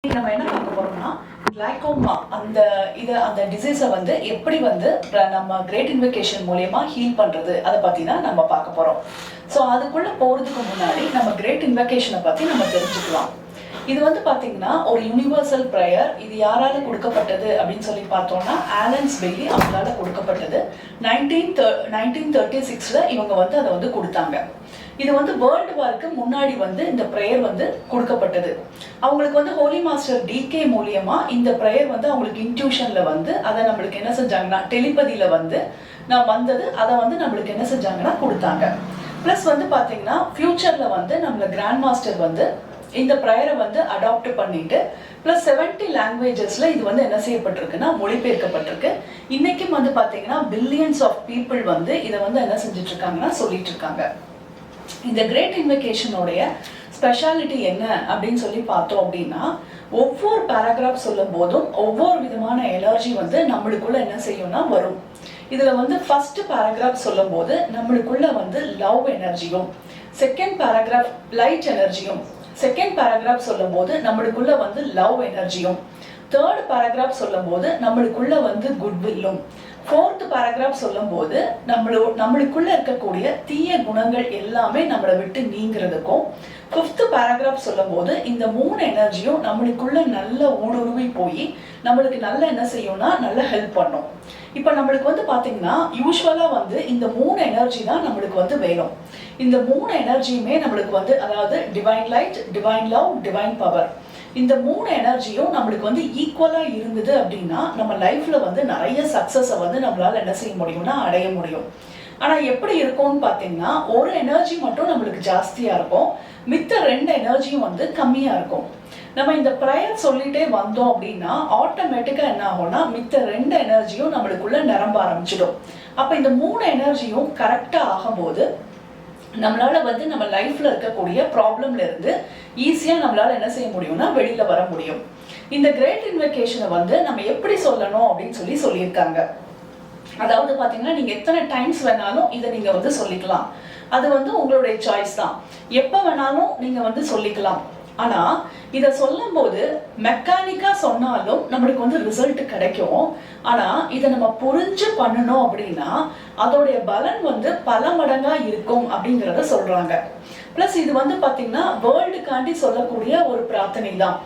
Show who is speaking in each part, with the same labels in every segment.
Speaker 1: நம்ம என்ன பார்க்க போறோம்னா கிளைகோமா அந்த டிசீஸை வந்து எப்படி வந்து நம்ம கிரேட் இன்வெகேஷன் மூலமா ஹீல் பண்றது அதை பத்தி தான் நம்ம பார்க்க போறோம். ஸோ அதுக்குள்ள போறதுக்கு முன்னாடி நம்ம கிரேட் இன்வெகேஷனை பத்தி நம்ம தெரிஞ்சுக்கலாம். இது வந்து பாத்தீங்கன்னா ஒரு யூனிவர்சல் ப்ரேயர். இது யாரால கொடுக்கப்பட்டது அப்படின்னு சொல்லி பார்த்தோம்னா ஆலன்ஸ் பெய்லி அவங்களால கொடுக்கப்பட்டது. 1936ல இவங்க வந்து அதை வந்து கொடுத்தாங்க. இது வந்து வேர்ல்டு வார்க்கு முன்னாடி வந்து இந்த ப்ரேயர் வந்து கொடுக்கப்பட்டது. அவங்களுக்கு வந்து ஹோலி மாஸ்டர் டிகே மூலியமா இந்த ப்ரேயர் வந்து அவங்களுக்கு இன்ட்யூஷன்ல வந்து அதை நம்மளுக்கு என்ன செஞ்சாங்கன்னா டெலிபதியில வந்து நான் வந்தது அதை வந்து நம்மளுக்கு என்ன செஞ்சாங்கன்னா கொடுத்தாங்க. பிளஸ் வந்து பாத்தீங்கன்னா ஃபியூச்சர்ல வந்து நம்மள கிராண்ட் மாஸ்டர் வந்து இந்த ப்ரேயரை வந்து அடாப்ட் பண்ணிட்டு பிளஸ் 70 லாங்குவேஜஸ்ல இது வந்து என்ன செய்யப்பட்டிருக்குன்னா மொழிபெயர்க்கப்பட்டிருக்கு. இன்னைக்கும் வந்து பாத்தீங்கன்னா பில்லியன்ஸ் ஆஃப் பீப்புள் வந்து இதை வந்து என்ன செஞ்சுட்டு இருக்காங்கன்னா சொல்லிட்டு இருக்காங்க. இந்த கிரேட் இன்வெகேஷனோடைய ஸ்பெஷாலிட்டி என்ன அப்படின்னு சொல்லி பார்த்தோம் அப்படின்னா ஒவ்வொரு பேராகிராஃப் சொல்லும் போதும் ஒவ்வொரு விதமான எனர்ஜி வந்து நம்மளுக்குள்ள என்ன செய்யும்னா வரும். இதுல வந்து ஃபர்ஸ்ட் பேராகிராஃப் சொல்லும் போது நம்மளுக்குள்ள வந்து லவ் எனர்ஜியும், செகண்ட் பேராகிராஃப் லைட் எனர்ஜியும், செகண்ட் பேராகிராஃப் சொல்லும் போது நம்மளுக்குள்ள வந்து லவ் எனர்ஜியும், தேர்ட் பேராகிராஃப் சொல்லும் போது நம்மளுக்குள்ள வந்து குட்வில்லும், ஃபோர்த் பேராகிராஃப் சொல்லும் போது நம்மளுக்குள்ள இருக்கக்கூடிய தீய குணங்கள் எல்லாமே நம்மளை விட்டு நீங்கிறதுக்கும், ஃபிஃப்த் பேராகிராஃப் சொல்லும் போது இந்த மூணு எனர்ஜியும் நம்மளுக்குள்ள நல்ல ஊடுருவி போய் நம்மளுக்கு நல்ல என்ன செய்யும்னா நல்ல ஹெல்ப் பண்ணும். இப்போ நம்மளுக்கு வந்து பாத்தீங்கன்னா யூஸ்வலா வந்து இந்த மூணு எனர்ஜி தான் நம்மளுக்கு வந்து வேணும். இந்த மூணு எனர்ஜியுமே நம்மளுக்கு வந்து அதாவது divine light, divine love, divine power, இந்த மூணு எனர்ஜியும் நம்மளுக்கு வந்து ஈக்குவலா இருந்தது அப்படின்னா நம்ம லைஃப்ல வந்து நிறைய சக்சஸை வந்து நம்மளால என்ன செய்ய முடியும்னா அடைய முடியும். ஆனா எப்படி இருக்கும்னு பாத்தீங்கன்னா ஒரு எனர்ஜி மட்டும் நம்மளுக்கு ஜாஸ்தியா இருக்கும், மித்த ரெண்டு எனர்ஜியும் வந்து கம்மியா இருக்கும். நம்ம இந்த ப்ரேயர் சொல்லிட்டே வந்தோம் அப்படின்னா ஆட்டோமேட்டிக்கா என்ன ஆகும்னா மித்த ரெண்டு எனர்ஜியும் நம்மளுக்குள்ள நிரம்ப ஆரம்பிச்சிடும். அப்ப இந்த மூணு எனர்ஜியும் கரெக்டா ஆகும்போது நம்மளால வந்து நம்ம லைஃப்ல இருக்கக்கூடிய ப்ராப்ளம்ல இருந்து ஈஸியா நம்மளால என்ன செய்ய முடியும்னா வெளியில வர முடியும். இந்த கிரேட் இன்வெகேஷனை வந்து நம்ம எப்படி சொல்லணும் அப்படின்னு சொல்லியிருக்காங்க. அதாவது பாத்தீங்கன்னா நீங்க எத்தனை டைம்ஸ் வேணாலும் இதை நீங்க வந்து சொல்லிக்கலாம். அது வந்து உங்களுடைய சாய்ஸ் தான். எப்ப வேணாலும் நீங்க வந்து சொல்லிக்கலாம். ஆனா இத சொல்லும் போது மெக்கானிக்கா சொன்னாலும் நம்மளுக்கு வந்து ரிசல்ட் கிடைக்கும். ஆனா இதை நம்ம புரிஞ்சு பண்ணணும் அப்படின்னா அதோடைய பலன் வந்து பல மடங்கா இருக்கும் அப்படிங்கறத சொல்றாங்க. பிளஸ் இது வந்து பாத்தீங்கன்னா வேர்ல்டுக்காண்டி சொல்லக்கூடிய ஒரு பிரார்த்தனை தான்.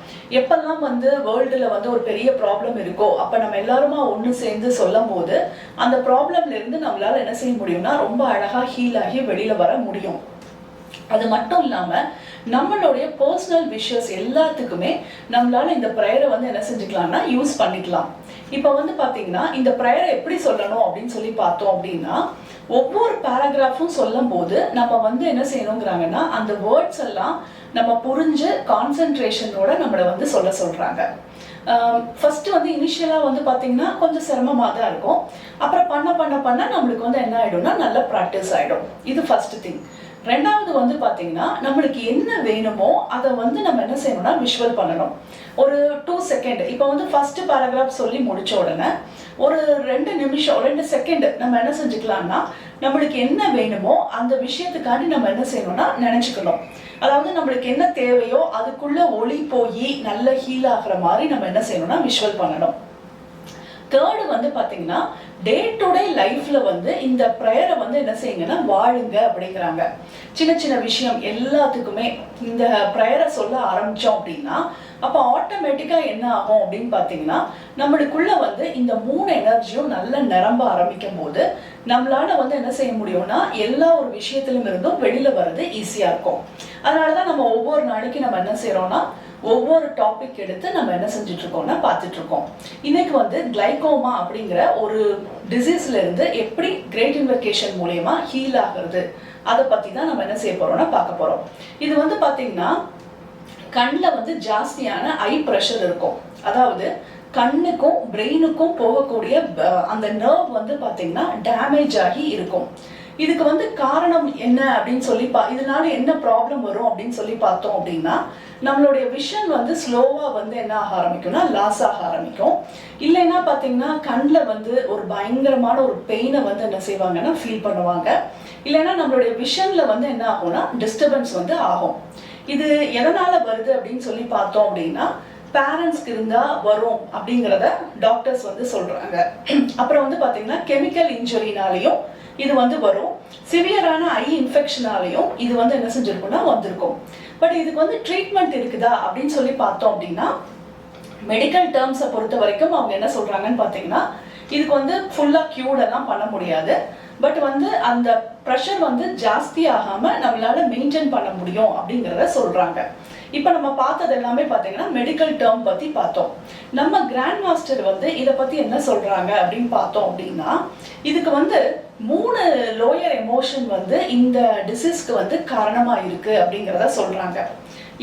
Speaker 1: எப்பெல்லாம் வந்து வேர்ல்டுல வந்து ஒரு பெரிய ப்ராப்ளம் இருக்கோ அப்ப நம்ம எல்லாருமா ஒண்ணு சேர்ந்து சொல்லும் போது அந்த ப்ராப்ளம்ல இருந்து நம்மளால என்ன செய்ய முடியும்னா ரொம்ப அழகா ஹீல் ஆகி வெளியில வர முடியும். அது மட்டும் இல்லாம நம்மளுடைய பர்சனல் விஷஸ் எல்லாத்துக்குமே நம்மளால இந்த ப்ரேயரை வந்து என்ன செஞ்சுக்கலாம்னா யூஸ் பண்ணிக்கலாம். இப்ப வந்து பாத்தீங்கன்னா இந்த ப்ரேயரை எப்படி சொல்லணும் அப்படின்னு சொல்லி பார்த்தோம் அப்படின்னா ஒவ்வொரு பேராகிராஃபும் சொல்லும் போது நம்ம வந்து என்ன செய்யணுங்கிறாங்கன்னா அந்த வேர்ட்ஸ் எல்லாம் நம்ம புரிஞ்சு கான்சென்ட்ரேஷனோட நம்மளை வந்து சொல்றாங்க. ஃபர்ஸ்ட் வந்து இனிஷியலா வந்து பாத்தீங்கன்னா கொஞ்சம் சிரமமா தான் இருக்கும். அப்புறம் பண்ண நம்மளுக்கு வந்து என்ன ஆயிடும்னா நல்ல ப்ராக்டிஸ் ஆயிடும். இது ஃபர்ஸ்ட் திங். ரெண்டாவது வந்து பாத்தீங்கன்னா நம்மளுக்கு என்ன வேணுமோ அதை வந்து நம்ம என்ன செய்யணும்னா விஷுவல் பண்ணணும். ஒரு 2 செகண்ட் இப்போ வந்து ஃபர்ஸ்ட் பேராகிராஃப் சொல்லி முடிச்ச உடனே ஒரு 2 நிமிஷம் 2 செகண்ட் நம்ம என்ன செஞ்சுக்கலாம்னா நம்மளுக்கு என்ன வேணுமோ அந்த விஷயத்துக்காண்டி நம்ம என்ன செய்யணும்னா நினைச்சுக்கணும். அதாவது நம்மளுக்கு என்ன தேவையோ அதுக்குள்ள ஒளி போய் நல்ல ஹீல் ஆகுற மாதிரி நம்ம என்ன செய்யணும்னா விஷுவல் பண்ணணும். தேர்டு வந்து பாத்தீங்கன்னா டே டு டே லைஃப்ல வந்து இந்த ப்ரேயரை வந்து என்ன செய்யுங்கன்னா வாழுங்க அப்படிங்கிறாங்க. சின்ன சின்ன விஷயம் எல்லாத்துக்குமே இந்த ப்ரேயரை சொல்ல ஆரம்பிச்சோம் அப்படின்னா அப்ப ஆட்டோமேட்டிக்கா என்ன ஆகும் அப்படின்னு பாத்தீங்கன்னா நம்மளுக்குள்ள வந்து இந்த மூணு எனர்ஜியும் நல்ல நிரம்ப ஆரம்பிக்கும் போது நம்மளால வந்து என்ன செய்ய முடியும்னா எல்லா ஒரு விஷயத்திலும் இருந்தும் வெளியில வர்றது ஈஸியா இருக்கும். அதனாலதான் நம்ம ஒவ்வொரு நாளைக்கு நம்ம என்ன செய்யறோம்னா ஒவ்வொரு டாபிக் எடுத்து நம்ம என்ன செஞ்சுட்டு இருக்கோம்னா பார்த்துட்டு இருக்கோம். இன்னைக்கு வந்து கிளைகோமா அப்படிங்கிற ஒரு டிசீஸ்ல இருந்து எப்படி கிரேட் இன்வெகேஷன் மூலமா ஹீல் ஆகுறது அதை பத்தி தான் நம்ம என்ன செய்ய போறோம்னா பார்க்க போறோம். இது வந்து பாத்தீங்கன்னா கண்ணில் வந்து ஜாஸ்தியான ஐ ப்ரெஷர் இருக்கும். அதாவது கண்ணுக்கும் பிரெயினுக்கும் போகக்கூடிய அந்த நர்வ் வந்து பாத்தீங்கன்னா டேமேஜ் ஆகி இருக்கும். இதுக்கு வந்து காரணம் என்ன அப்படின்னு சொல்லி இதனால என்ன ப்ராப்ளம் வரும் அப்படின்னு சொல்லி பார்த்தோம் அப்படின்னா நம்மளுடைய விஷன் வந்து ஸ்லோவா வந்து என்ன ஆக ஆரம்பிக்கும்னா லாஸ் ஆக ஆரம்பிக்கும். இல்லைன்னா பாத்தீங்கன்னா கண்ணில் வந்து ஒரு பயங்கரமான ஒரு பெயினை வந்து என்ன செய்வாங்கன்னா ஃபீல் பண்ணுவாங்க. இல்லைன்னா நம்மளுடைய விஷன்ல வந்து என்ன ஆகும்னா டிஸ்டர்பன்ஸ் வந்து ஆகும். இது எதனால வருது அப்படின்னு சொல்லி பார்த்தோம் அப்படின்னா பேரண்ட்ஸ்க்கு இருந்தா வரும் அப்படிங்கிறத டாக்டர்ஸ் வந்து சொல்றாங்க. அப்புறம் வந்து பாத்தீங்கன்னா கெமிக்கல் இன்ஜுரினாலையும் இது வந்து வரும். சிவியரான ஐ இன்ஃபெக்ஷனாலையும் இது வந்து என்ன செஞ்சிருக்கும்னா வந்திருக்கும். பட் இதுக்கு வந்து ட்ரீட்மெண்ட் இருக்குதா அப்படின்னு சொல்லி பார்த்தோம் அப்படின்னா மெடிக்கல் டேர்ம்ஸை பொறுத்த வரைக்கும் அவங்க என்ன சொல்றாங்கன்னு பார்த்தீங்கன்னா இதுக்கு வந்து ஃபுல்லா கியூர்ட் எல்லாம் பண்ண முடியாது. பட் வந்து அந்த ப்ரெஷர் வந்து ஜாஸ்தி ஆகாம நம்மளால மெயின்டைன் பண்ண முடியும் அப்படிங்கிறத சொல்றாங்க. இப்போ நம்ம பார்த்தது எல்லாமே பார்த்தீங்கன்னா மெடிக்கல் டேர்ம் பத்தி பார்த்தோம். நம்ம கிராண்ட் மாஸ்டர் வந்து இதை பத்தி என்ன சொல்றாங்க அப்படின்னு பார்த்தோம் அப்படின்னா இதுக்கு வந்து 3 லோயர் எமோஷன் வந்து இந்த டிசீஸ்க்கு வந்து காரணமா இருக்கு அப்படிங்கிறத சொல்றாங்க.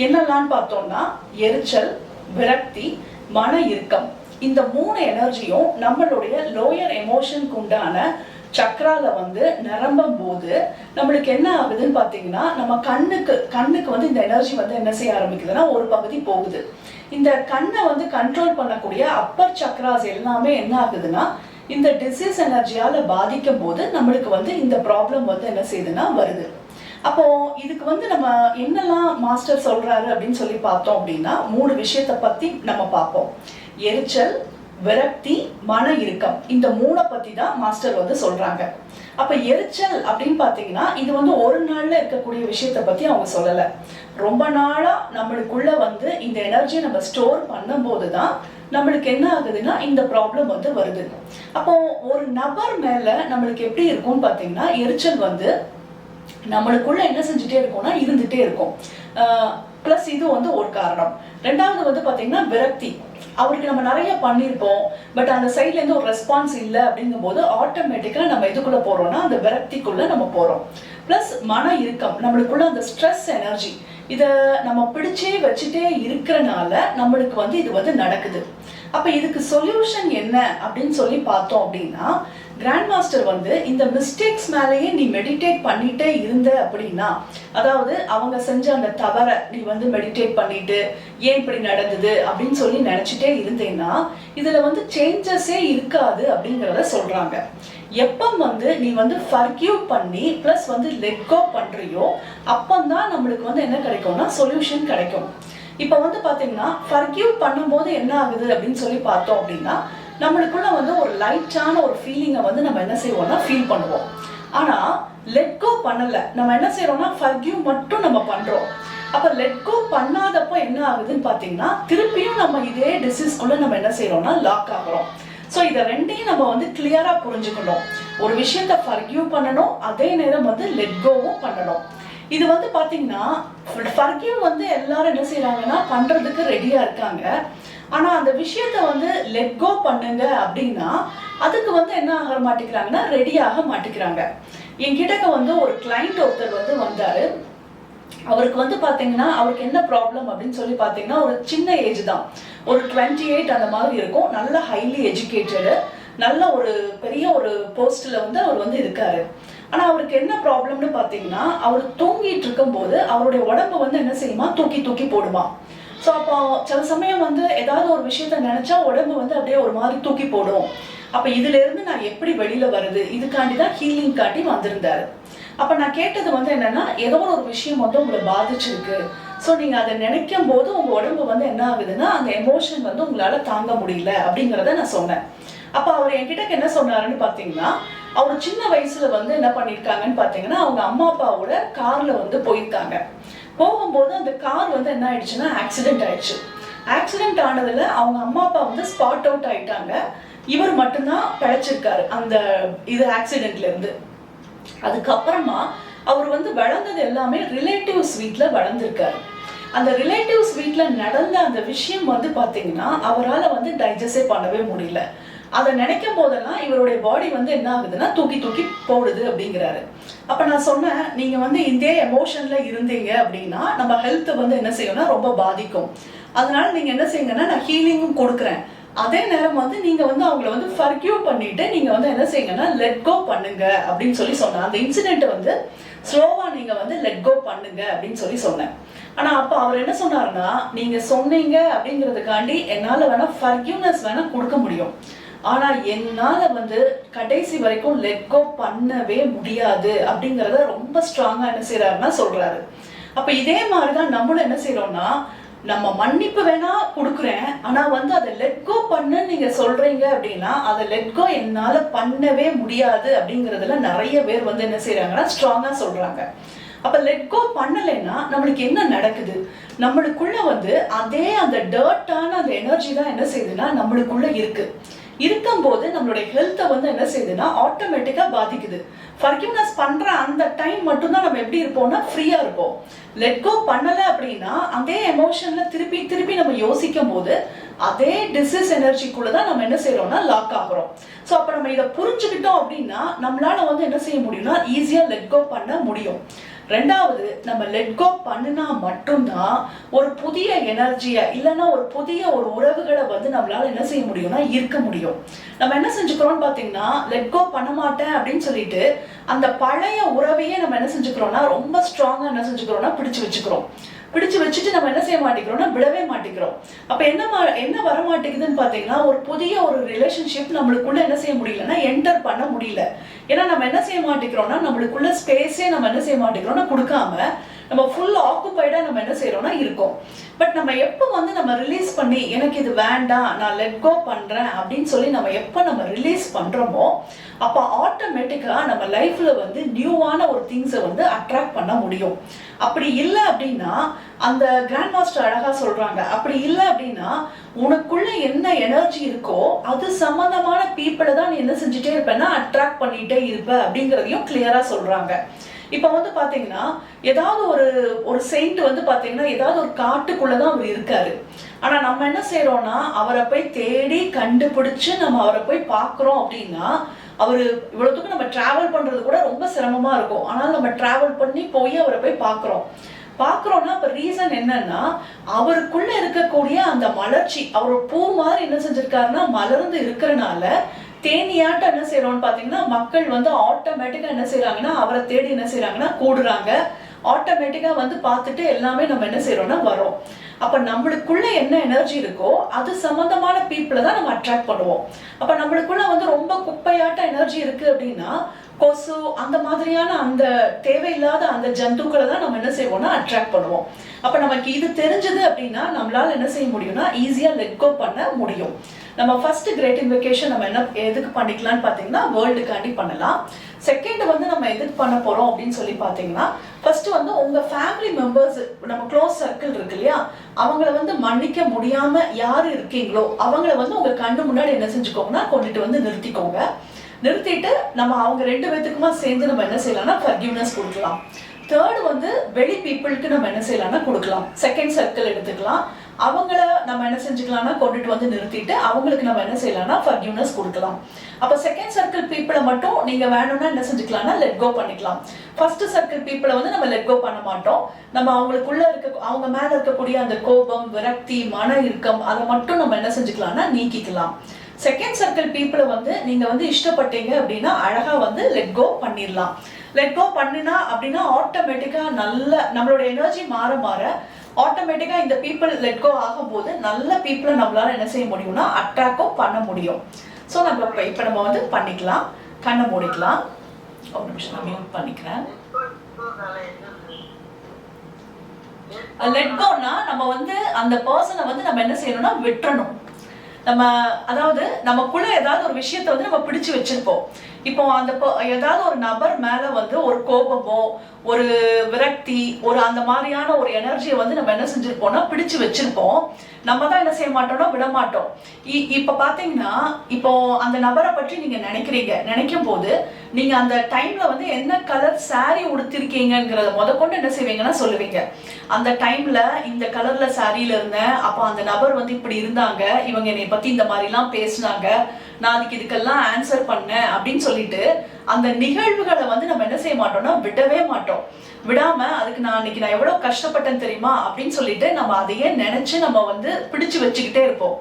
Speaker 1: என்னெல்லாம் பார்த்தோம்னா எரிச்சல், விரக்தி, மன இறுக்கம். இந்த 3 எனர்ஜியும் நம்மளுடைய லோயர் எமோஷனுக்கு உண்டான சக்கரால வந்து நிரம்பும் போது நம்மளுக்கு என்ன ஆகுதுன்னு பாத்தீங்கன்னா நம்ம கண்ணுக்கு வந்து இந்த எனர்ஜி வந்து என்ன செய்ய ஆரம்பிக்குதுன்னா ஒரு பகுதி போகுது. இந்த கண்ணை வந்து கண்ட்ரோல் பண்ணக்கூடிய அப்பர் சக்கராஸ் எல்லாமே என்ன ஆகுதுன்னா இந்த டிசீஸ் எனர்ஜியால பாதிக்கும் போது நம்மளுக்கு வந்து இந்த ப்ராப்ளம் வந்து என்ன செய்யுதுன்னா வருது. அப்போ இதுக்கு வந்து நம்ம என்னெல்லாம் மாஸ்டர் சொல்றாரு அப்படின்னு சொல்லி பார்த்தோம் அப்படின்னா 3 விஷயத்தை பத்தி நம்ம பார்ப்போம். எரிச்சல், விரக்தி, மன இறுக்கம். இந்த 3 பத்தி தான் மாஸ்டர் வந்து சொல்றாங்க. அப்ப எரிச்சல் அப்படின்னு பாத்தீங்கன்னா இது வந்து ஒரு நாள்ல இருக்கக்கூடிய விஷயத்தை பத்தி அவங்க சொல்லல. ரொம்ப நாளா நம்மளுக்குள்ள வந்து இந்த எனர்ஜியை நம்ம ஸ்டோர் பண்ணும் போதுதான் நம்மளுக்கு என்ன ஆகுதுன்னா இந்த ப்ராப்ளம் வந்து வருது. அப்போ ஒரு நபர் மேல நம்மளுக்கு எப்படி இருக்கும்னு பாத்தீங்கன்னா எரிச்சல் வந்து நம்மளுக்குள்ள என்ன செஞ்சுட்டே இருக்கும்னா இருந்துட்டே இருக்கும். பிளஸ் இது வந்து ஒரு காரணம். ரெண்டாவது வந்து பாத்தீங்கன்னா விரக்தி. அவருக்கு நம்ம நிறைய பண்ணியிருப்போம், பட் அந்த சைட்ல இருந்து ஒரு ரெஸ்பான்ஸ் இல்லை அப்படிங்கும் போது ஆட்டோமேட்டிக்கா நம்ம எதுக்குள்ள போறோம்னா அந்த விரக்திக்குள்ள நம்ம போறோம். பிளஸ் மன இறுக்கம், நம்மளுக்குள்ள அந்த ஸ்ட்ரெஸ் எனர்ஜி இத நம்ம பிடிச்சே வச்சுட்டே இருக்கிறனால நம்மளுக்கு வந்து இது வந்து நடக்குது. அப்ப இதுக்கு சொல்யூஷன் என்ன அப்படின்னு சொல்லி பார்த்தோம் அப்படின்னா கிராண்ட் மாஸ்டர் வந்து இந்த மிஸ்டேக்ஸ் மேலேயே நீ மெடிடேட் பண்ணிட்டே இருந்த அப்படின்னா, அதாவது அவங்க செஞ்ச அந்த தவற நீ வந்து மெடிடேட் பண்ணிட்டு ஏன் இப்படி நடந்தது அப்படின்னு சொல்லி நினைச்சிட்டே இருந்தேன்னா இதுல வந்து சேஞ்சஸே இருக்காது அப்படிங்கிறத சொல்றாங்க. எப்ப வந்து நீ வந்து ஃபர்கிவ் பண்ணி பிளஸ் வந்து லெட் கோ பண்றியோ அப்பந்தான் நம்மளுக்கு வந்து என்ன கிடைக்கும்னா சொல்யூஷன் கிடைக்கும். இப்ப வந்து பாத்தீங்கன்னா ஃபர்கிவ் பண்ணும்போது என்ன ஆகுது அப்படின்னு சொல்லி பார்த்தோம் அப்படின்னா நம்மளுக்குள்ள வந்து ஒரு லைட்டான ஒரு ஃபீலிங்கை வந்து நம்ம என்ன செய்வோம்னா ஃபீல் பண்ணுவோம். ஆனா லெட் கோ பண்ணல, நம்ம என்ன செய்யறோம்னா ஃபர்கிவ் மட்டும் நம்ம பண்றோம். அப்ப லெட் கோ பண்ணாதப்போ என்ன ஆகுதுன்னு பாத்தீங்கன்னா திருப்பியும் நம்ம இதே டிசீஸ்க்குள்ள நம்ம என்ன செய்யறோம்னா லாக் ஆகிறோம். ஸோ இதை ரெண்டையும் நம்ம வந்து கிளியரா புரிஞ்சுக்கணும். ஒரு விஷயத்த ஃபர்கிவ் பண்ணணும், அதே நேரம் வந்து லெட் கோவும் பண்ணணும். இது வந்து பாத்தீங்கன்னா ஃபர்கிவ் வந்து எல்லாரும் என்ன செய்யறாங்கன்னா பண்றதுக்கு ரெடியா இருக்காங்க. ஆனா அந்த விஷயத்த வந்து லெட் கோ பண்ணுங்க அப்படின்னா அதுக்கு வந்து என்ன ஆக மாட்டேங்கிறாங்கன்னா ரெடியாக மாட்டேங்கிறாங்க. என்கிட்ட வந்து ஒரு கிளைண்ட் ஒருத்தர் வந்து வந்தாரு. அவருக்கு வந்து பாத்தீங்கன்னா அவருக்கு என்ன ப்ராப்ளம் அப்படின்னு சொல்லி பாத்தீங்கன்னா ஒரு சின்ன ஏஜ் தான், ஒரு 28 அந்த மாதிரி இருக்கும். நல்ல ஹைலி எஜுகேட்டடு, நல்ல ஒரு பெரிய ஒரு போஸ்ட்ல வந்து அவர் வந்து இருக்காரு. ஆனா அவருக்கு என்ன ப்ராப்ளம்னு பாத்தீங்கன்னா அவர் தூங்கிட்டு இருக்கும் போது அவருடைய உடம்பு வந்து என்ன செய்யுமா தூக்கி தூக்கி போடுமா. ஸோ அப்போ சில சமயம் வந்து ஏதாவது ஒரு விஷயத்த நினைச்சா உடம்பு வந்து அப்படியே ஒரு மாதிரி தூக்கி போடும். அப்ப இதுல இருந்து நான் எப்படி வெளியில வருது, இதுக்காண்டிதான் ஹீலிங் காட்டி வந்திருந்தாரு. அப்ப நான் கேட்டது வந்து என்னன்னா ஏதோ ஒரு விஷயம் வந்து உங்களை பாதிச்சிருக்கு. ஸோ நீங்க அதை நினைக்கும் போது உங்க உடம்பு வந்து என்ன ஆகுதுன்னா அந்த எமோஷன் வந்து உங்களால தாங்க முடியல அப்படிங்கிறத நான் சொன்னேன். அப்ப அவர் என்கிட்ட என்ன சொன்னாருன்னு பாத்தீங்கன்னா அவர் சின்ன வயசுல வந்து என்ன பண்ணிருக்காங்கன்னு பாத்தீங்கன்னா அவங்க அம்மா அப்பாவோட கார்ல வந்து போயிருக்காங்க. போகும்போது அந்த கார் வந்து என்ன ஆயிடுச்சுன்னா ஆக்சிடென்ட் ஆயிடுச்சு. ஆக்சிடென்ட் ஆனதுல அவங்க அம்மா அப்பா வந்து ஸ்பாட் அவுட் ஆயிட்டாங்க. இவர் மட்டும்தான் பிழைச்சிருக்காரு அந்த இது ஆக்சிடென்ட்ல இருந்து. அதுக்கப்புறமா அவர் வந்து வளர்ந்தது எல்லாமே ரிலேட்டிவ்ஸ் வீட்ல வளர்ந்துருக்காரு. அந்த ரிலேட்டிவ்ஸ் வீட்ல நடந்த அந்த விஷயம் வந்து பாத்தீங்கன்னா அவரால் வந்து டைஜஸ்டே பண்ணவே முடியல. அதை நினைக்கும் போதெல்லாம் இவருடைய பாடி வந்து என்ன ஆகுதுன்னா தூக்கி தூக்கி போடுது அப்படிங்கிறாரு. அப்ப நான் சொன்னேன், நீங்க வந்து இதே எமோஷன்ல இருந்தீங்க அப்படின்னா நம்ம ஹெல்த் வந்து என்ன செய்யணும்னா ரொம்ப பாதிக்கும். அதனால நீங்க என்ன செய்யுங்கன்னா நான் ஹீலிங்கும் கொடுக்குறேன், அதே நேரம் வந்து நீங்க வந்து அவங்களை வந்து ஃபர்கிவ் பண்ணிட்டு நீங்க வந்து என்ன செய்யுங்கன்னா லெட் கோ பண்ணுங்க அப்படின்னு சொல்லி சொன்னேன். அந்த இன்சிடென்ட் வந்து ஸ்லோவா நீங்க வந்து லெட் கோ பண்ணுங்க அப்படின்னு சொல்லி சொன்னேன். ஆனா அப்ப அவர் என்ன சொன்னாருன்னா நீங்க சொன்னீங்க அப்படிங்கிறதுக்காண்டி என்னால வேணா ஃபர்கிவ்னஸ் வேணா கொடுக்க முடியும், ஆனா என்னால வந்து கடைசி வரைக்கும் லெட் கோ பண்ணவே முடியாது அப்படிங்கறத ரொம்ப ஸ்ட்ராங்கா என்ன செய்யறாருன்னா சொல்றாரு. அப்ப இதே மாதிரிதான் நம்மளும் என்ன செய்யறோம்னா நம்ம மன்னிப்பு வேணா கொடுக்குறேன், ஆனா வந்து அதை லெட் கோ பண்ணு நீங்க சொல்றீங்க அப்படின்னா அதை லெட் கோ என்னால பண்ணவே முடியாது அப்படிங்கறதுல நிறைய பேர் வந்து என்ன செய்யறாங்கன்னா ஸ்ட்ராங்கா சொல்றாங்க. அப்ப லெட் கோ பண்ணலைன்னா நம்மளுக்கு என்ன நடக்குது? நம்மளுக்குள்ள வந்து அதே அந்த டர்ட்டான அந்த எனர்ஜி தான் என்ன செய்யுதுன்னா நம்மளுக்குள்ள இருக்கும்போது நம்மளுடைய ஹெல்த்தை வந்து என்ன செய்யுதுன்னா ஆட்டோமேட்டிக்கா பாதிக்குது. ஃபர்கிவ்னஸ் பண்ற அந்த டைம் மட்டும்தான் நம்ம எப்படி இருப்போம்னா ஃப்ரீயா இருப்போம். லெட் கோ பண்ணல அப்படின்னா அதே எமோஷன்ல திருப்பி திருப்பி நம்ம யோசிக்கும் போது அதே டிசீஸ் எனர்ஜிக்குள்ளதான் நம்ம என்ன செய்யறோம்னா லாக் ஆகுறோம். ஸோ அப்ப நம்ம இதை புரிஞ்சுக்கிட்டோம் அப்படின்னா நம்மளால வந்து என்ன செய்ய முடியும்னா ஈஸியா லெட் கோ பண்ண முடியும். ரெண்டாவது, நம்ம லெட் கோ பண்ணினா மட்டும்தான் ஒரு புதிய எனர்ஜியை இல்லைன்னா ஒரு புதிய ஒரு உறவுகளை வந்து நம்மளால என்ன செய்ய முடியும்னா இருக்க முடியும். நம்ம என்ன செஞ்சுக்கிறோம்னு பாத்தீங்கன்னா லெட் கோ பண்ண மாட்டேன் அப்படின்னு சொல்லிட்டு அந்த பழைய உறவையே நம்ம என்ன செஞ்சுக்கிறோம்னா ரொம்ப ஸ்ட்ராங்கா என்ன செஞ்சுக்கிறோம்னா பிடிச்சு வச்சுட்டு நம்ம என்ன செய்ய மாட்டேங்கிறோம்னா விடவே மாட்டேங்கிறோம். அப்ப என்ன வர மாட்டேங்குதுன்னு பாத்தீங்கன்னா ஒரு புதிய ஒரு ரிலேஷன்ஷிப் நம்மளுக்குள்ள என்ன செய்ய முடியலன்னா என்டர் பண்ண முடியல. ஏன்னா நம்ம என்ன செய்ய மாட்டேங்கிறோம்னா நம்மளுக்குள்ள ஸ்பேஸே நம்ம என்ன செய்ய மாட்டேங்கிறோம்னா கொடுக்காம நம்ம ஃபுல் ஆக்குபைடா நம்ம என்ன செய்யறோம்னா இருக்கோம். பட் நம்ம எப்போ வந்து நம்ம ரிலீஸ் பண்ணி எனக்கு இது வேண்டாம் நான் லெட் கோ பண்றேன் அப்படின்னு சொல்லி நம்ம எப்போ நம்ம ரிலீஸ் பண்றோமோ அப்போ ஆட்டோமேட்டிக்கா நம்ம லைஃப்ல வந்து நியூவான ஒரு திங்ஸை வந்து அட்ராக்ட் பண்ண முடியும். அப்படி இல்லை அப்படின்னா அந்த கிராண்ட் மாஸ்டர் அழகா சொல்றாங்க, அப்படி இல்லை அப்படின்னா உனக்குள்ள என்ன எனர்ஜி இருக்கோ அது சம்பந்தமான பீப்புளை தான் நீ என்ன செஞ்சுட்டே இருப்பேன்னா அட்ராக்ட் பண்ணிட்டே இருப்ப அப்படிங்கிறதையும் கிளியரா சொல்றாங்க. இப்ப வந்து பாத்தீங்கன்னா ஏதாவது ஒரு செயின்ட் வந்து பாத்தீங்கன்னா ஏதாவது ஒரு காட்டுக்குள்ளதான் அவர் இருக்காரு. ஆனா நம்ம என்ன செய்யறோம்னா அவரை போய் தேடி கண்டுபிடிச்சு நம்ம அவரை போய் பாக்குறோம் அப்படின்னா அவரு இவ்வளவுக்கு நம்ம டிராவல் பண்றது கூட ரொம்ப சிரமமா இருக்கும். ஆனால் நம்ம டிராவல் பண்ணி போய் அவரை போய் பாக்குறோம்னா அப்ப ரீசன் என்னன்னா அவருக்குள்ள இருக்கக்கூடிய அந்த மலர்ச்சி அவர் பூ மாதிரி என்ன செஞ்சிருக்காருன்னா மலர்ந்து இருக்கிறனால தேனியாட்ட என்ன செய்யறோம்னு பாத்தீங்கன்னா மக்கள் வந்து ஆட்டோமேட்டிக்கா என்ன செய்யறாங்கன்னா அவரை தேடி என்ன செய்யறாங்கன்னா கூடுறாங்க. ஆட்டோமேட்டிக்கா வந்து பார்த்துட்டு எல்லாமே நம்ம என்ன செய்யறோம்னா வரோம். அப்ப நம்மளுக்குள்ள என்ன எனர்ஜி இருக்கோ அது சம்பந்தமான பீப்புளை தான் நம்ம அட்ராக்ட் பண்ணுவோம். அப்ப நம்மளுக்குள்ள வந்து ரொம்ப குப்பையாட்ட எனர்ஜி இருக்கு அப்படின்னா கொசு அந்த மாதிரியான அந்த தேவையில்லாத அந்த ஜந்துக்களை தான் நம்ம என்ன செய்வோம்னா அட்ராக்ட் பண்ணுவோம். அப்ப நமக்கு இது தெரிஞ்சது அப்படின்னா நம்மளால என்ன செய்ய முடியும்னா ஈஸியா லெட் கோ பண்ண முடியும். நம்ம ஃபர்ஸ்ட் கிரேட் இன்வெகேஷன் நம்ம என்ன எதுக்கு பண்ணிக்கலாம்னு பாத்தீங்கன்னா வேர்ல்டுக்காண்டி பண்ணலாம். செகண்ட் வந்து நம்ம எதுக்கு பண்ண போறோம் அப்படின்னு சொல்லி பாத்தீங்கன்னா ஃபர்ஸ்ட் வந்து உங்க ஃபேமிலி மெம்பர்ஸ் நம்ம க்ளோஸ் சர்க்கிள் இருக்கு இல்லையா அவங்கள வந்து மன்னிக்க முடியாம யாரு இருக்கீங்களோ அவங்கள வந்து உங்க கண்ணு முன்னாடி என்ன செஞ்சுக்கோங்கன்னா கொண்டுட்டு வந்து நிறுத்திட்டு நம்ம அவங்க 2 பேத்துக்குமா சேர்ந்து நம்ம என்ன செய்யலாம்னா ஃபர்கிவ்னஸ் கொடுக்கலாம். தேர்ட் வந்து வெளி பீப்புளுக்கு நம்ம என்ன செய்யலாம்னா கொடுக்கலாம். செகண்ட் சர்க்கிள் எடுத்துக்கலாம். அவங்கள நம்ம என்ன செஞ்சுக்கலாம்னா கொண்டுட்டு வந்து நிறுத்திட்டு அவங்களுக்கு நம்ம என்ன செய்யலாம்னா ஃபர்கிவ்னஸ் கொடுக்கலாம். அப்ப செகண்ட் சர்க்கிள் பீப்புளை மட்டும் நீங்க வேணும்னா என்ன செஞ்சுக்கலாம்னா லெட் கோ பண்ணிக்கலாம். ஃபர்ஸ்ட் சர்க்கிள் பீப்புளை வந்து நம்ம லெட் கோ பண்ண மாட்டோம். நம்ம அவங்களுக்குள்ள அவங்க மேல இருக்கக்கூடிய அந்த கோபம் விரக்தி மன இறுக்கம் அதை மட்டும் நம்ம என்ன செஞ்சுக்கலாம்னா நீக்கிக்கலாம். செகண்ட் சர்க்கிள் பீப்புளை வந்து நீங்க வந்து இஷ்டப்பட்டீங்க அப்படின்னா அழகா வந்து லெட் கோ பண்ணிடலாம். லெட் கோ பண்ணினா அப்படின்னா ஆட்டோமேட்டிக்கா நல்ல நம்மளோட எனர்ஜி மாற ஆட்டோமேட்டிக்கா இந்த பீப்புள் லெட் கோ ஆகும் போது நல்ல பீப்புளை நம்மளால என்ன செய்ய முடியும்னா அட்ராக்டும் பண்ண முடியும். ஸோ நம்ம இப்ப நம்ம வந்து பண்ணிக்கலாம். கண்ணை மூடிக்கலாம். ஒரு நிமிஷம் நான் மியூட் பண்ணிக்கிறேன். லெட் கோனா நம்ம வந்து அந்த பர்சனை வந்து நம்ம என்ன செய்யணும்னா விட்டுறணும். நம்ம அதாவது நமக்குள்ள ஏதாவது ஒரு விஷயத்த வந்து நம்ம பிடிச்சு வச்சிருப்போம். இப்போ அந்த ஏதாவது ஒரு நபர் மேல வந்து ஒரு கோபமோ ஒரு விரக்தி ஒரு அந்த மாதிரியான ஒரு எனர்ஜியை வந்து நம்ம என்ன செஞ்சிருப்போம்னா பிடிச்சு வச்சிருப்போம். நம்ம தான் என்ன செய்ய மாட்டோம்னா விட மாட்டோம். இப்ப பாத்தீங்கன்னா இப்போ அந்த நபரை பற்றி நீங்க நினைக்கும் போது நீங்க அந்த டைம்ல வந்து என்ன கலர் சாரி உடுத்திருக்கீங்கிறத முதற்கொண்டு என்ன செய்வீங்கன்னா சொல்லுவீங்க. அந்த டைம்ல இந்த கலர்ல சாரியில இருந்தேன், அப்ப அந்த நபர் வந்து இப்படி இருந்தாங்க, இவங்க என்னை பத்தி இந்த மாதிரி எல்லாம் பேசினாங்க, நான் அதுக்கு இதுக்கெல்லாம் ஆன்சர் பண்ணேன் அப்படின்னு சொல்லிட்டு அந்த நிகழ்வுகளை வந்து நம்ம என்ன செய்ய மாட்டோம்னா விடவே மாட்டோம். விடாம அதுக்கு நான் எவ்வளவு கஷ்டப்பட்டேன் தெரியுமா அப்படின்னு சொல்லிட்டு நம்ம அதையே நினைச்சு நம்ம வந்து பிடிச்சு வச்சுக்கிட்டே இருப்போம்.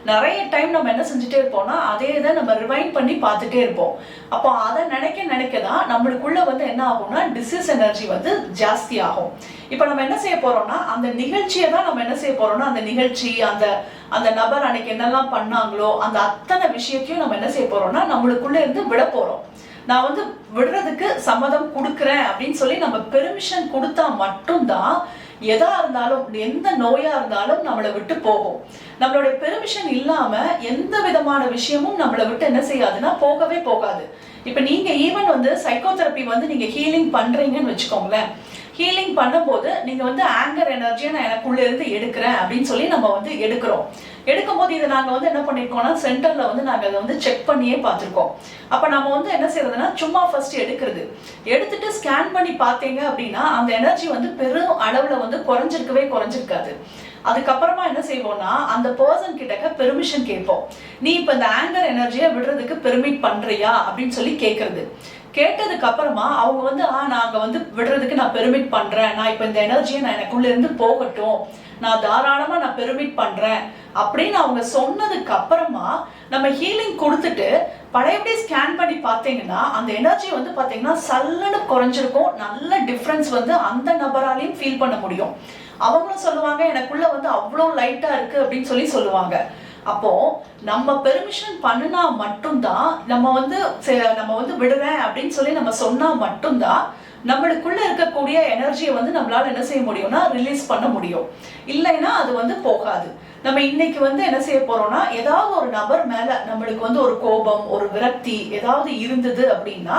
Speaker 1: நிறைய டைம் நம்ம என்ன செஞ்சுட்டே இருப்போம்னா அதே இதை நம்ம ரிவைண்ட் பண்ணி பார்த்துட்டே இருப்போம். அப்போ அதை நினைக்கதான் நம்மளுக்குள்ள வந்து என்ன ஆகும்னா டிசீஸ் எனர்ஜி வந்து ஜாஸ்தி ஆகும். இப்ப நம்ம என்ன செய்ய போறோம்னா அந்த நிகழ்ச்சியை தான் நம்ம என்ன செய்ய போறோம்னா அந்த நிகழ்ச்சி அந்த நபர் அன்னைக்கு என்னெல்லாம் பண்ணாங்களோ அந்த அத்தனை விஷயத்தையும் நம்ம என்ன செய்ய போறோம்னா நம்மளுக்குள்ள இருந்து விட போறோம். நான் வந்து விடுறதுக்கு சம்மதம் கொடுக்குறேன் அப்படின்னு சொல்லி நம்ம பெர்மிஷன் கொடுத்தா மட்டும்தான் எதா இருந்தாலும் எந்த நோயா இருந்தாலும் நம்மளை விட்டு போகும். நம்மளுடைய பெர்மிஷன் இல்லாம எந்த விதமான விஷயமும் நம்மளை விட்டு என்ன செய்யாதுன்னா போகவே போகாது. இப்ப நீங்க ஈவன் வந்து சைக்கோதெரப்பி வந்து நீங்க ஹீலிங் பண்றீங்கன்னு வச்சுக்கோங்களேன். ஹீலிங் பண்ணும்போது நீங்க வந்து ஆங்கர் எனர்ஜியை நான் எனக்குள்ள இருந்து எடுக்கிறேன் அப்படின்னு சொல்லி நம்ம வந்து எடுக்கிறோம். எடுக்கும்போது இதை நாங்க வந்து என்ன பண்ணிருக்கோம்னா சென்டர்ல வந்து நாங்க அதை வந்து செக் பண்ணியே பார்த்திருக்கோம். அப்ப நம்ம வந்து என்ன செய்யறதுன்னா சும்மா ஃபர்ஸ்ட் எடுக்கிறது, எடுத்துட்டு ஸ்கேன் பண்ணி பார்த்தீங்க அப்படின்னா அந்த எனர்ஜி வந்து பெரும் அளவுல வந்து குறைஞ்சிருக்காது. அதுக்கப்புறமா என்ன செய்வோம்னா அந்த பர்சன் கிட்ட பெர்மிஷன் கேட்போம். நீ இப்ப இந்த ஆங்கர் எனர்ஜியை விடுறதுக்கு பெர்மிட் பண்றியா அப்படின்னு சொல்லி கேட்கறது. கேட்டதுக்கு அப்புறமா அவங்க வந்து நாங்க வந்து விடுறதுக்கு நான் பெர்மிட் பண்றேன், நான் இப்ப இந்த எனர்ஜியை நான் எனக்குள்ள இருந்து போகட்டும், நான் தாராளமா நான் பெர்மிட் பண்றேன் அப்படின்னு அவங்க சொன்னதுக்கு அப்புறமா நம்ம ஹீலிங் கொடுத்துட்டு பழையபடி ஸ்கேன் பண்ணி பார்த்தீங்கன்னா அந்த எனர்ஜி வந்து பாத்தீங்கன்னா சல்லுன்னு குறைஞ்சிருக்கும். நல்ல டிஃபரன்ஸ் வந்து அந்த நபராலையும் ஃபீல் பண்ண முடியும். அவங்களும் சொல்லுவாங்க எனக்குள்ள வந்து அவ்வளோ லைட்டா இருக்கு அப்படின்னு சொல்லுவாங்க. அப்போ நம்ம பெர்மிஷன் பண்ணினா மட்டும்தான் நம்ம வந்து விடுறேன் அப்படின்னு சொல்லி நம்ம சொன்னா மட்டும்தான் நம்மளுக்குள்ள இருக்கக்கூடிய எனர்ஜியை வந்து நம்மளால என்ன செய்ய முடியும்னா ரிலீஸ் பண்ண முடியும். இல்லைன்னா அது வந்து போகாது. நம்ம இன்னைக்கு வந்து என்ன செய்ய போறோம்னா ஏதாவது ஒரு நபர் மேல நம்மளுக்கு வந்து ஒரு கோபம், ஒரு விரக்தி ஏதாவது இருந்தது அப்படின்னா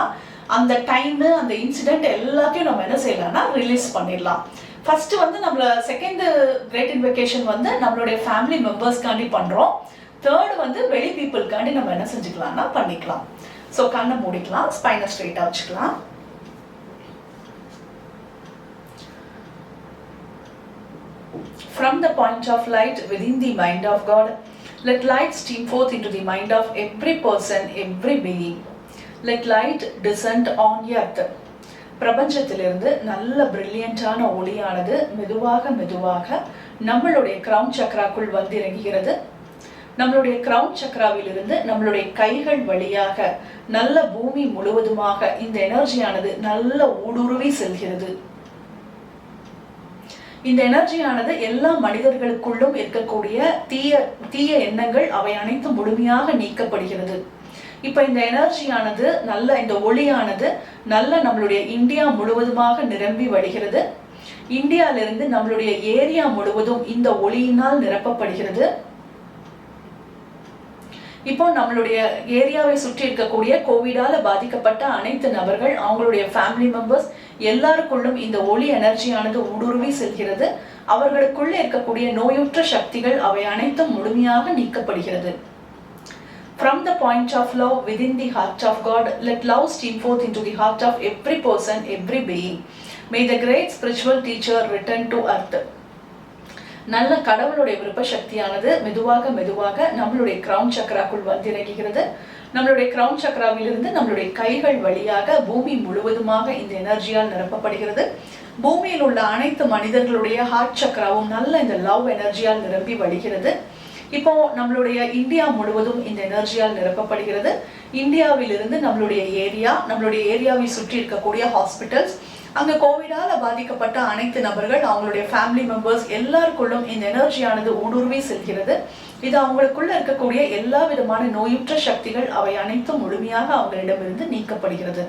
Speaker 1: அந்த டைம், அந்த இன்சிடென்ட் எல்லாத்தையும் நம்ம என்ன செய்யலாம்னா ரிலீஸ் பண்ணிடலாம். ஃபர்ஸ்ட் வந்து நம்மள செகண்ட் கிரேட் இன்வெகேஷன் வந்து நம்மளுடைய ஃபேமிலி மெம்பர்ஸ்காண்டி பண்றோம். தேர்ட் வந்து வெளி பீப்புளுக்காண்டி நம்ம என்ன செஞ்சுக்கலாம்னா பண்ணிக்கலாம். ஸோ கண்ணை மூடிக்கலாம், ஸ்பைனை ஸ்ட்ரெயிட்டா வச்சுக்கலாம். From the point of light within the mind of God, let light stream forth into the mind of every person, every being. Let light descend on earth. பிரபஞ்சத்திலிருந்து நல்ல பிரில்லியண்டான ஒளியானது மெதுவாக மெதுவாக நம்மளுடைய கிரவுன் சக்ராக்குள் வந்து இறங்குகிறது. நம்மளுடைய கிரவுன் சக்ராவிலிருந்து நம்மளுடைய கைகள் வழியாக நல்ல பூமி முழுவதுமாக இந்த எனர்ஜியானது நல்ல ஊடுருவி செல்கிறது. இந்த எனர்ஜியானது எல்லா மனிதர்களுக்குள்ளும் இருக்கக்கூடிய தீய எண்ணங்கள் அவை அனைத்தும் முழுமையாக நீக்கப்படுகிறது. இப்ப இந்த எனர்ஜியானது நல்ல இந்த ஒளியானது நல்ல நம்மளுடைய இந்தியா முழுவதுமாக நிரம்பி வழிகிறது. இந்தியாவிலிருந்து நம்மளுடைய ஏரியா முழுவதும் இந்த ஒளியினால் நிரப்பப்படுகிறது. இப்போ நம்மளுடைய ஏரியாவை சுற்றி இருக்கக்கூடிய கோவிடால பாதிக்கப்பட்ட அனைத்து நபர்கள், அவங்களுடைய ஃபேமிலி மெம்பர்ஸ் எல்லாருக்குள்ளும் இந்த ஒளி எனர்ஜியானது ஊடுருவி செல்கிறது. அவர்களுக்குள்ள இருக்கக்கூடிய நோயுற்ற சக்திகள் அவை அனைத்தும் முழுமையாக நீக்கப்படுகிறது. From the point of love within the heart of God, let love stream forth into the heart of every person, every being. May the great spiritual teacher return to earth. நல்ல கடவுளுடைய விருப்ப சக்தியானது மெதுவாக மெதுவாக நம்மளுடைய கிரவுன் சக்ராக்குள் வந்து இறங்குகிறது. நம்மளுடைய கிரவுன் சக்ராவிலிருந்து நம்மளுடைய கைகள் வழியாக பூமி முழுவதுமாக இந்த எனர்ஜியால் நிரப்பப்படுகிறது. பூமியில் உள்ள அனைத்து மனிதர்களுடைய ஹார்ட் சக்ராவும் நல்ல இந்த லவ் எனர்ஜியால் நிரம்பி வழிகிறது. இப்போ நம்மளுடைய இந்தியா முழுவதும் இந்த எனர்ஜியால் நிரப்பப்படுகிறது. இந்தியாவிலிருந்து நம்மளுடைய ஏரியாவை சுற்றி இருக்கக்கூடிய ஹாஸ்பிட்டல்ஸ், அங்க கோவிடால பாதிக்கப்பட்ட அனைத்து நபர்கள், அவங்களுடைய ஃபேமிலி மெம்பர்ஸ் எல்லாருக்குள்ளும் இந்த எனர்ஜியானது ஊடுருவி செல்கிறது. இது அவங்களுக்குள்ள இருக்கக்கூடிய எல்லா விதமான நோயுற்ற சக்திகள் அவை அனைத்தும் முழுமையாக அவங்களிடமிருந்து நீக்கப்படுகிறது.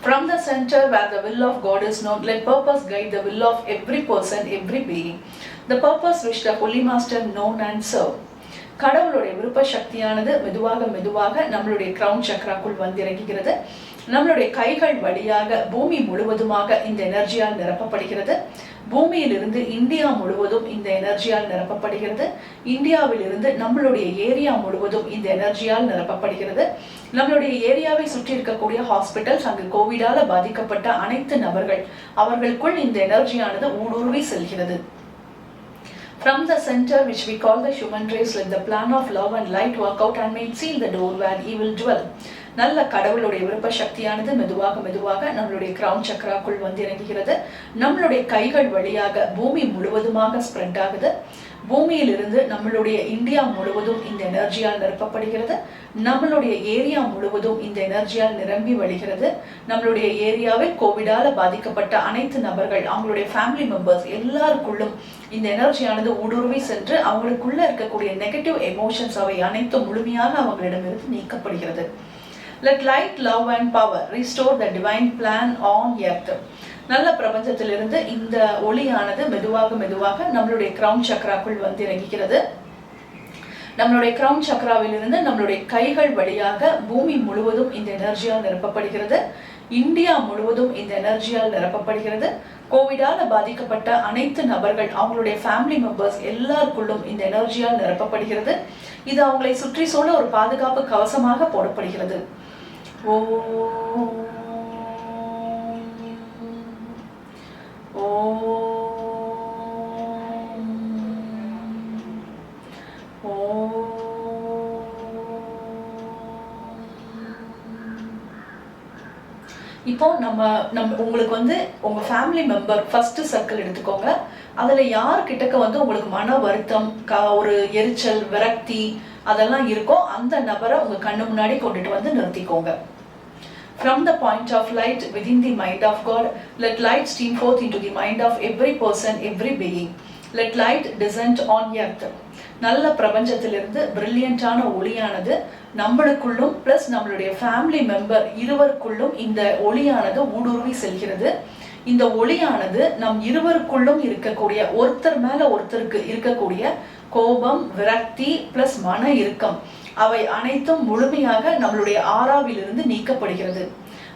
Speaker 1: From the center where the will of God is known, let purpose guide the will of every person, every being. The purpose which the Holy Master known and serve. கடவுளுடைய விருப்ப சக்தியானது மெதுவாக மெதுவாக நம்மளுடைய கிரவுன் சக்ராக்குள் வந்து இறங்குகிறது. நம்மளுடைய கைகள் வழியாக பூமி முழுவதுமாக இந்த எனர்ஜியால் நிரப்பப்படுகிறது. பூமியிலிருந்து இந்தியா முழுவதும் இந்த எனர்ஜியால் நிரப்பப்படுகிறது. இந்தியாவிலிருந்து நம்மளுடைய ஏரியா முழுவதும் இந்த எனர்ஜியால் நிரப்பப்படுகிறது. நம்மளுடைய ஏரியாவை சுற்றி இருக்கக்கூடிய ஹாஸ்பிட்டல்ஸ், அங்கு கோவிடால பாதிக்கப்பட்ட அனைத்து நபர்கள், அவர்களுக்குள் இந்த எனர்ஜியானது ஊடுருவி செல்கிறது. From the center which we call the human race, let the plan of love and light work out and may seal the door where evil dwell. நல்ல கடவுளுடைய விருப்ப சக்தியானது மெதுவாக மெதுவாக நம்மளுடைய கிரவுன் சக்ராக்குள் வந்து இறங்குகிறது. நம்மளுடைய கைகள் வழியாக பூமி முழுவதுமாக ஸ்ப்ரெட் ஆகுது. பூமியிலிருந்து நம்மளுடைய இந்தியா முழுவதும் இந்த எனர்ஜியால் நிரப்பப்படுகிறது. நம்மளுடைய ஏரியா முழுவதும் இந்த எனர்ஜியால் நிரம்பி வழிகிறது. நம்மளுடைய ஏரியாவில் கோவிடால பாதிக்கப்பட்ட அனைத்து நபர்கள், அவங்களுடைய ஃபேமிலி மெம்பர்ஸ் எல்லாருக்குள்ளும் இந்த எனர்ஜியானது ஊடுருவி சென்று அவங்களுக்குள்ள இருக்கக்கூடிய நெகட்டிவ் எமோஷன்ஸ் அவை அனைத்தும் முழுமையாக அவங்களிடமிருந்து நீக்கப்படுகிறது. Let light, love and power restore the divine plan on earth. நல்ல பிரபஞ்சத்திலிருந்து இந்த ஒளியானது மெதுவாக மெதுவாக நம்மளுடைய கிரவுன் சக்ராக்குள் வந்து இறங்குகிறது. நம்மளுடைய கிரவுன் சக்ராவிலிருந்து நம்மளுடைய கைகள் வழியாக பூமி முழுவதும் இந்த எனர்ஜியால் நிரப்பப்படுகிறது. இந்தியா முழுவதும் இந்த எனர்ஜியால் நிரப்பப்படுகிறது. கோவிடால பாதிக்கப்பட்ட அனைத்து நபர்கள், அவங்களுடைய ஃபேமிலி மெம்பர்ஸ் எல்லாருக்குள்ளும் இந்த எனர்ஜியால் நிரப்பப்படுகிறது. இது அவங்களை சுற்றி சூழ ஒரு பாதுகாப்பு கவசமாக போடப்படுகிறது. ஓ இப்போ உங்களுக்கு வந்து உங்க ஃபேமிலி மெம்பர் ஃபர்ஸ்ட் சர்க்கிள் எடுத்துக்கோங்க. அதுல யார்கிட்டக்க வந்து உங்களுக்கு மன வருத்தம், ஒரு எரிச்சல், விரக்தி அதெல்லாம் இருக்கோ அந்த நபரை உங்க கண்ணு முன்னாடி கொண்டுட்டு வந்து நிறுத்திக்கோங்க. From the point of light within the mind of God, let light stream forth into the mind of every person, every being. Let light descend on earth. நல்ல பிரபஞ்சத்திலிருந்து பிரில்லியண்டான ஒளியானது நம்மளுக்குள்ளும் பிளஸ் நம்மளுடைய ஃபேமிலி மெம்பர் இருவருக்குள்ளும் இந்த ஒளியானது ஊடுருவி செல்கிறது. இந்த ஒளியானது நம் இருவருக்குள்ளும் இருக்கக்கூடிய, ஒருத்தர் மேல ஒருத்தருக்கு இருக்கக்கூடிய கோபம், விரக்தி பிளஸ் மன இறுக்கம், அவை அனைத்தும் முழுமையாக நம்மளுடைய ஆறாவிலிருந்து நீக்கப்படுகிறது.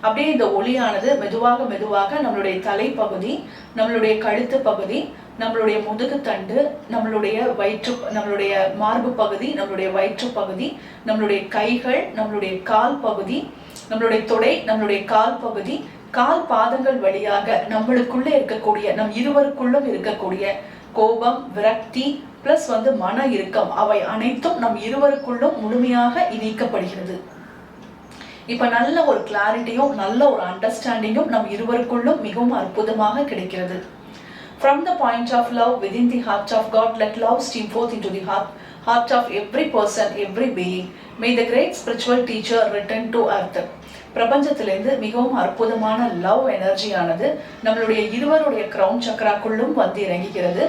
Speaker 1: அப்படியே இந்த ஒளியானது மெதுவாக மெதுவாக நம்மளுடைய தலைப்பகுதி, நம்மளுடைய கழுத்து பகுதி, நம்மளுடைய முதுகு தண்டு, நம்மளுடைய மார்பு பகுதி, நம்மளுடைய வயிற்று பகுதி, நம்மளுடைய கைகள், நம்மளுடைய கால் பகுதி, நம்மளுடைய தொடை, நம்மளுடைய கால் பகுதி, கால் பாதங்கள் வழியாக நம்மளுக்குள்ளே இருக்கக்கூடிய, நம் இருவருக்குள்ளும் இருக்கக்கூடிய கோபம், விரக்தி பிளஸ் வந்து மன இறுக்கம், அவை அனைத்தும் நம் இருவருக்குள்ளும் முழுமையாக நீக்கப்படுகிறது. இப்ப நல்ல ஒரு கிளாரிட்டியும் நல்ல ஒரு அண்டர்ஸ்டாண்டிங்கும் நம் இருவருக்குள்ளும் மிகவும் அற்புதமாக கிடைக்கிறது. From the point of love within the heart of God, let love stream forth into the heart of every person, every being. May the great spiritual teacher return to earth. பிரபஞ்சத்திலிருந்து மிகவும் அற்புதமான லவ் எனர்ஜியானது நம்மளுடைய இருவருடைய crown சக்ராக்குள்ளும் வந்து இறங்குகிறது.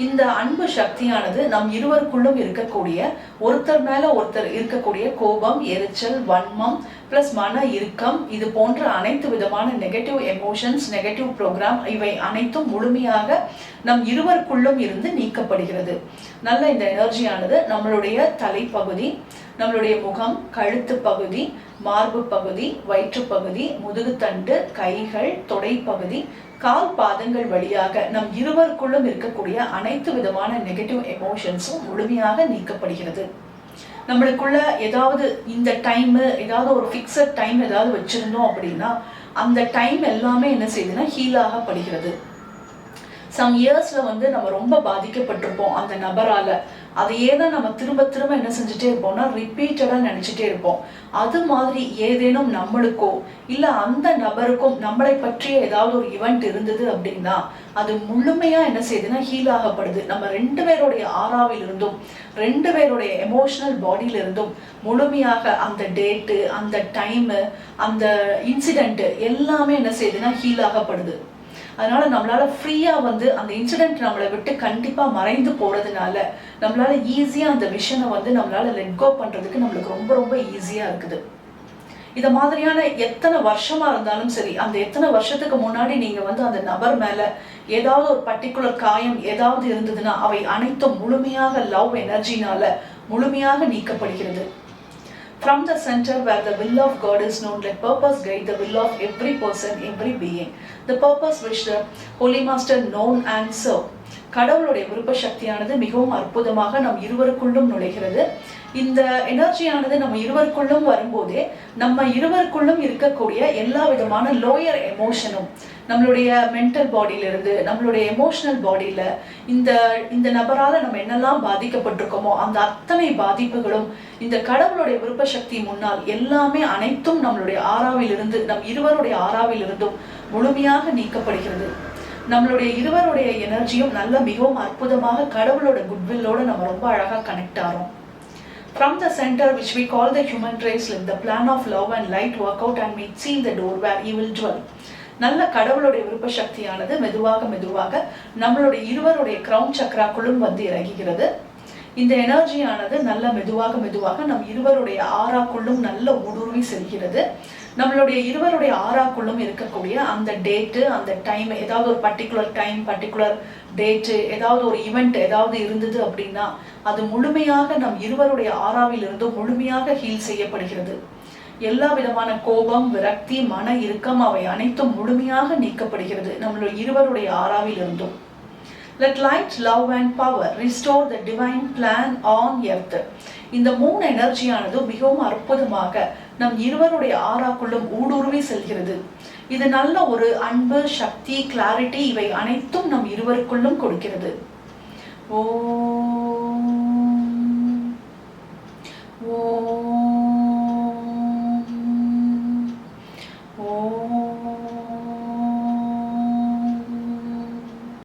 Speaker 1: இந்த அன்பு சக்தியானது நம் இருவருக்குள்ளும் இருக்கக்கூடிய, ஒருத்தர் மேல ஒருத்தர் இருக்கக்கூடிய கோபம், எரிச்சல், வன்மம் பிளஸ் மன இறுக்கம், இது போன்ற அனைத்து விதமான நெகட்டிவ் எமோஷன்ஸ், நெகட்டிவ் ப்ரோக்ராம், இவை அனைத்தும் முழுமையாக நம் இருவருக்குள்ளும் இருந்து நீக்கப்படுகிறது. நல்ல இந்த எனர்ஜியானது நம்மளுடைய தலைப்பகுதி, நம்மளுடைய முகம், கழுத்து பகுதி, மார்பு பகுதி, வயிற்று பகுதி, முதுகுத்தண்டு, கைகள், தொடை பகுதி, கால் பாதங்கள் வழியாக நம் இருவருக்குள்ளும் இருக்கக்கூடிய அனைத்து விதமான நெகட்டிவ் எமோஷன்ஸும் முழுமையாக நீக்கப்படுகிறது. நம்மளுக்குள்ள ஏதாவது இந்த டைம், ஏதாவது ஒரு ஃபிக்ஸட் டைம் ஏதாவது வச்சிருந்தோம் அப்படின்னா அந்த டைம் எல்லாமே என்ன செய்யுதுன்னா ஹீல் ஆகப்படுகிறது. சம் இயர்ஸ்ல வந்து நம்ம ரொம்ப பாதிக்கப்பட்டிருப்போம் அந்த நபரால. அதையே தான் நம்ம திரும்ப திரும்ப என்ன செஞ்சுட்டே இருப்போம்னா ரிப்பீட்டடா நினைச்சிட்டே இருப்போம். அது மாதிரி ஏதேனும் நம்மளுக்கோ இல்ல அந்த நபருக்கும் நம்மளை பற்றிய ஏதாவது ஒரு ஈவெண்ட் இருந்தது அப்படின்னா அது முழுமையா என்ன செய்யுதுன்னா ஹீல் ஆகப்படுது. நம்ம ரெண்டு பேருடைய ஆறாவில் இருந்தும், ரெண்டு பேருடைய எமோஷனல் பாடியில இருந்தும் முழுமையாக அந்த டேட்டு, அந்த டைமு, அந்த இன்சிடென்ட் எல்லாமே என்ன செய்யுதுன்னா ஹீல் ஆகப்படுது. அதனால நம்மளால ஃப்ரீயா வந்து அந்த இன்சிடென்ட் நம்மளை விட்டு கண்டிப்பா மறைந்து போறதுனால நம்மளால ஈஸியா அந்த விஷனை வந்து நம்மளால லெட் கோ பண்றதுக்கு நம்மளுக்கு ரொம்ப ரொம்ப ஈஸியா இருக்குது. இத மாதிரியான எத்தனை வருஷமா இருந்தாலும் சரி, அந்த எத்தனை வருஷத்துக்கு முன்னாடி நீங்க வந்து அந்த நபர் மேல ஏதாவது ஒரு பர்டிகுலர் காயம் ஏதாவது இருந்ததுன்னா அவை அனைத்தும் முழுமையாக லவ் எனர்ஜினால முழுமையாக நீக்கப்படுகிறது. From the center where the will of God is known, let purpose guide the will of every person, every being. The purpose which the Holy Master known and serve. கடவுளுடைய விருப்ப சக்தியானது மிகவும் அற்புதமாக நம் இருவருக்குள்ளும் நுழைகிறது. இந்த எனர்ஜியானது நம்ம இருவருக்குள்ளும் வரும்போதே நம்ம இருவருக்குள்ளும் இருக்கக்கூடிய எல்லா விதமான லோயர் எமோஷனும் நம்மளுடைய மென்டல் பாடியிலிருந்து நம்மளுடைய எமோஷனல் பாடியில இந்த நபரால நம்ம என்னெல்லாம் பாதிக்கப்பட்டிருக்கோமோ அந்த அத்தனை பாதிப்புகளும் இந்த கடவுளுடைய விருப்ப சக்தி முன்னால் எல்லாமே அனைத்தும் நம்மளுடைய ஆறாவிலிருந்து, நம் இருவருடைய ஆறாவிலிருந்தும் முழுமையாக நீக்கப்படுகிறது. நம்மளுடைய இருவருடைய எனர்ஜியும் நல்ல மிகவும் அற்புதமாக கடவுளோட குட்வில்லோட நம்ம ரொம்ப அழகா கனெக்ட் ஆகிறோம். From the center which we call the human race, let the plan of love and light work out and meet seal the door where evil dwell. நல்ல கடவுளுடைய விருப்ப சக்தியானது மெதுவாக மெதுவாக நம்மளுடைய இருவருடைய கிரவுன் சக்ராக்குள்ளும் வந்து இறங்குகிறது. இந்த எனர்ஜியானது நல்ல மெதுவாக மெதுவாக நம் இருவருடைய ஆறாக்குள்ளும் நல்ல ஊடுருவி செல்கிறது. நம்மளுடைய இருவருடைய ஆறாக்குள்ளும் இருக்கக்கூடிய அந்த டேட்டு, அந்த டைம், ஏதாவது ஒரு பர்டிகுலர் டைம், பர்டிகுலர் டேட்டு, ஏதாவது ஒரு ஈவெண்ட் ஏதாவது இருந்தது அப்படின்னா அது முழுமையாக நம் இருவருடைய ஆறாவில் இருந்து முழுமையாக ஹீல் செய்யப்படுகிறது. எல்லா விதமான கோபம், விரக்தி, மன இறுக்கம் அவை அனைத்தும் முழுமையாக நீக்கப்படுகிறது நம்மளுடைய இருவருடைய ஆறாவில் இருந்தும். Let light, love and power restore the divine plan on earth. இந்த 3 எனர்ஜியானது மிகவும் அற்புதமாக நம் இருவருடைய ஆறாக்குள்ளும் ஊடுருவி செல்கிறது. இது நல்ல ஒரு அன்பு, சக்தி, கிளாரிட்டி இவை அனைத்தும் நம் இருவருக்குள்ளும் கொடுக்கிறது. ஓம்